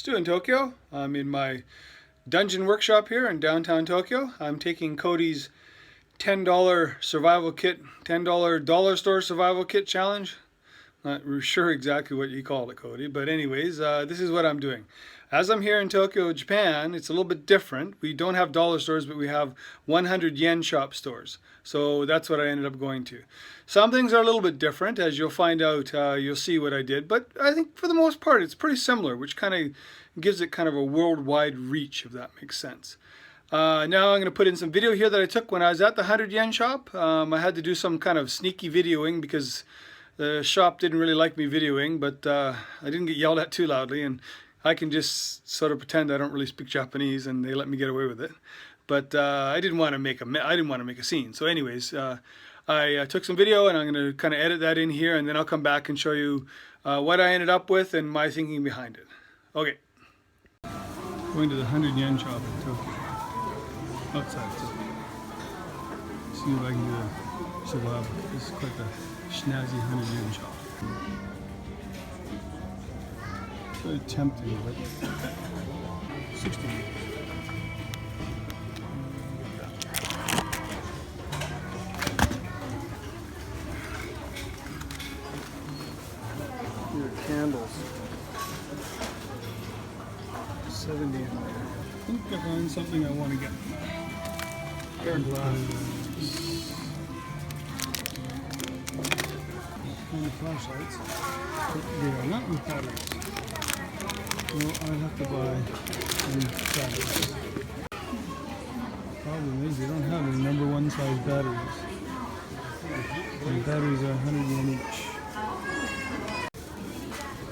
Stu in Tokyo. I'm in my dungeon workshop here in downtown Tokyo. I'm taking Cody's $10 survival kit, $10 dollar store survival kit challenge. Not sure exactly what you called it, Cody, but anyways, this is what I'm doing. As I'm here in Tokyo, Japan, it's a little bit different. We don't have dollar stores, but we have 100 yen shop stores. So that's what I ended up going to. Some things are a little bit different, as you'll find out. You'll see what I did, but I think for the most part, it's pretty similar, which kind of gives it kind of a worldwide reach, if that makes sense. Now I'm going to put in some video here that I took when I was at the 100 yen shop. I had to do some kind of sneaky videoing because the shop didn't really like me videoing, but I didn't get yelled at too loudly, and I can just sort of pretend I don't really speak Japanese, and they let me get away with it. But I didn't want to make a scene. So anyways, I took some video, and I'm going to kind of edit that in here, and then I'll come back and show you what I ended up with and my thinking behind it. Okay. Going to the 100 yen shop in Tokyo. Outside Tokyo. See if I can do a survival. This is quite the snazzy 100 yen shop. Very tempting, but 60 years. Here are candles. 70 in there. I think I found something I want to get. Air glasses. And the flashlights. But they are not with batteries. So I'll have to buy some batteries. Problem is they don't have any number one size batteries. The batteries are 100 yen each.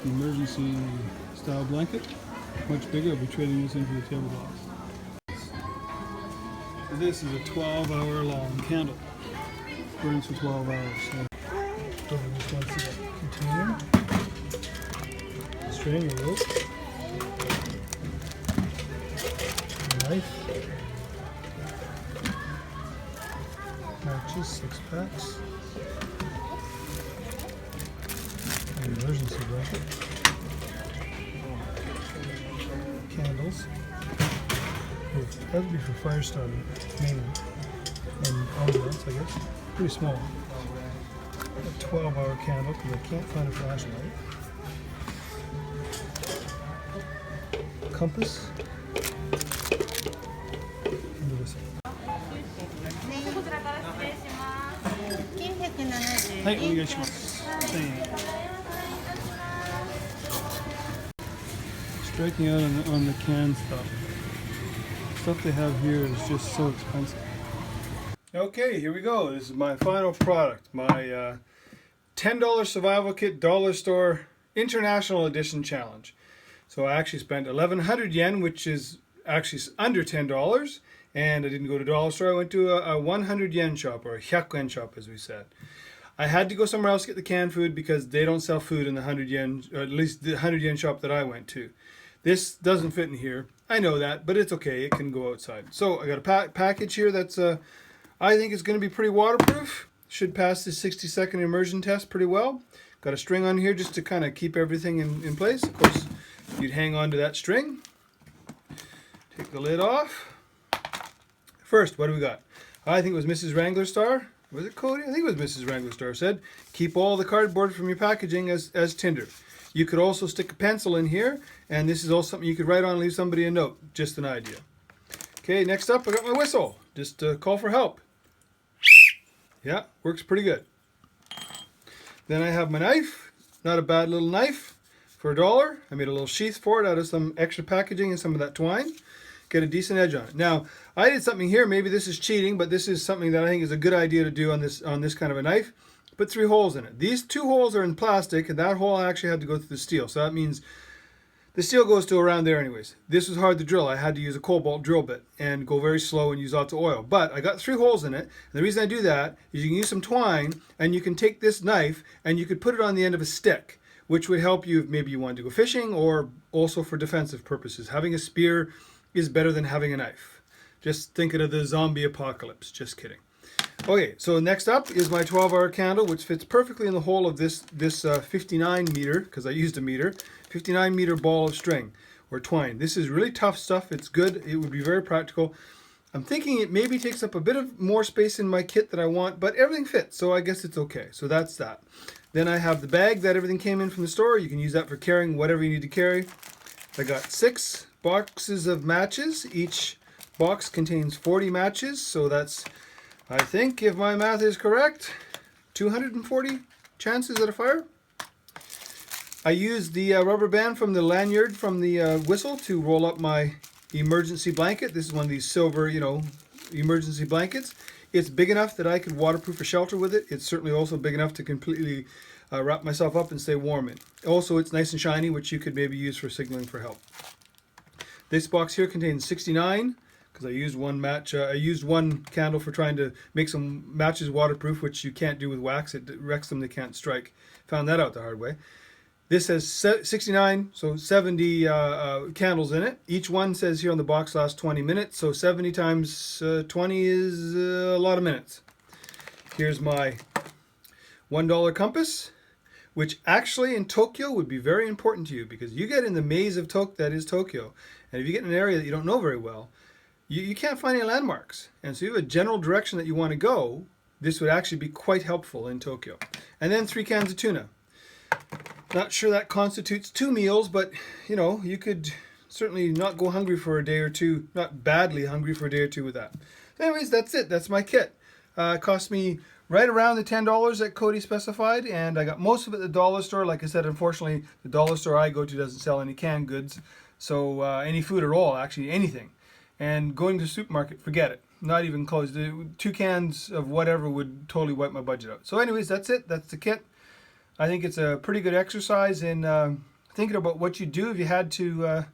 Emergency style blanket. Much bigger. I'll be trading this in for the tablecloth. So this is a 12-hour long candle. Burns for 12 hours. So this one's a container. String or rope. A knife. Matches, 6 packs. An emergency blanket. Candles. That would be for fire starting, mainly. And ambiance, I guess. Pretty small. A 12-hour candle, because I can't find a flashlight. Compass. And this one. Hi, striking out on the can stuff. Stuff they have here is just so expensive. Okay, here we go. This is my final product. My $10 survival kit dollar store international edition challenge. So I actually spent 1,100 yen, which is actually under $10. And I didn't go to dollar store. I went to a 100 yen shop, or a 100 yen shop, as we said. I had to go somewhere else to get the canned food because they don't sell food in the 100 yen, or at least the 100 yen shop that I went to. This doesn't fit in here. I know that, but it's okay. It can go outside. So I got a package here that's, I think is going to be pretty waterproof. Should pass the 60-second immersion test pretty well. Got a string on here just to kind of keep everything in place. Of course, you'd hang on to that string. Take the lid off. First, what do we got? I think it was Mrs. WranglerStar. Was it Cody? I think it was Mrs. WranglerStar said, keep all the cardboard from your packaging as tinder. You could also stick a pencil in here, and this is also something you could write on and leave somebody a note. Just an idea. Okay, next up, I got my whistle. Just to call for help. Yeah, works pretty good. Then I have my knife. Not a bad little knife for $1. I made a little sheath for it out of some extra packaging and some of that twine. Get a decent edge on it. Now, I did something here. Maybe this is cheating, but this is something that I think is a good idea to do on this kind of a knife. Put 3 holes in it. These 2 holes are in plastic, and that hole actually had to go through the steel. So that means the steel goes to around there anyways. This was hard to drill. I had to use a cobalt drill bit and go very slow and use lots of oil. But I got 3 holes in it. And the reason I do that is you can use some twine, and you can take this knife and you could put it on the end of a stick, which would help you if maybe you wanted to go fishing or also for defensive purposes. Having a spear is better than having a knife. Just thinking of the zombie apocalypse. Just kidding. Okay, so next up is my 12-hour candle, which fits perfectly in the hole of this 59 meter, because I used a meter, 59 meter ball of string. or twine. This is really tough stuff. It's good. It would be very practical. I'm thinking it maybe takes up a bit of more space in my kit than I want, but everything fits, so I guess it's okay. So that's that. Then I have the bag that everything came in from the store. You can use that for carrying whatever you need to carry. I got 6 boxes of matches. Each box contains 40 matches, so that's, I think, if my math is correct, 240 chances at a fire. I used the rubber band from the lanyard from the whistle to roll up my emergency blanket. This is one of these silver, emergency blankets. It's big enough that I could waterproof a shelter with it. It's certainly also big enough to completely wrap myself up and stay warm in. Also, it's nice and shiny, which you could maybe use for signaling for help. This box here contains 69, because I used one match. I used one candle for trying to make some matches waterproof, which you can't do with wax. It wrecks them, they can't strike. Found that out the hard way. This has 69, so 70 candles in it. Each one says here on the box lasts 20 minutes, so 70 times 20 is a lot of minutes. Here's my $1 compass, which actually in Tokyo would be very important to you, because you get in the maze of that is Tokyo, and if you get in an area that you don't know very well, you can't find any landmarks. And so you have a general direction that you want to go, this would actually be quite helpful in Tokyo. And then 3 cans of tuna. Not sure that constitutes 2 meals, but you could certainly not go hungry for a day or two, not badly hungry for a day or two with that. So anyways, that's it. That's my kit. It cost me right around the $10 that Cody specified, and I got most of it at the dollar store. Like I said, unfortunately, the dollar store I go to doesn't sell any canned goods, so any food at all, actually anything. And going to the supermarket, forget it. Not even close. 2 cans of whatever would totally wipe my budget out. So anyways, that's it. That's the kit. I think it's a pretty good exercise in thinking about what you'd do if you had to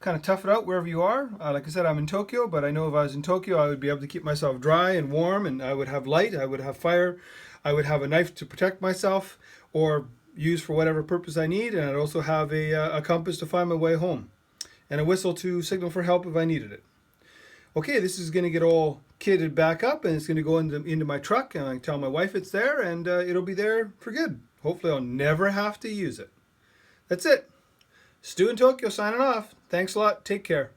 kind of tough it out wherever you are. Like I said, I'm in Tokyo, but I know if I was in Tokyo, I would be able to keep myself dry and warm, and I would have light, I would have fire, I would have a knife to protect myself or use for whatever purpose I need, and I'd also have a compass to find my way home and a whistle to signal for help if I needed it. Okay, this is going to get all kitted back up, and it's going to go into my truck, and I can tell my wife it's there, and it'll be there for good. Hopefully I'll never have to use it. That's it. Stu in Tokyo signing off. Thanks a lot. Take care.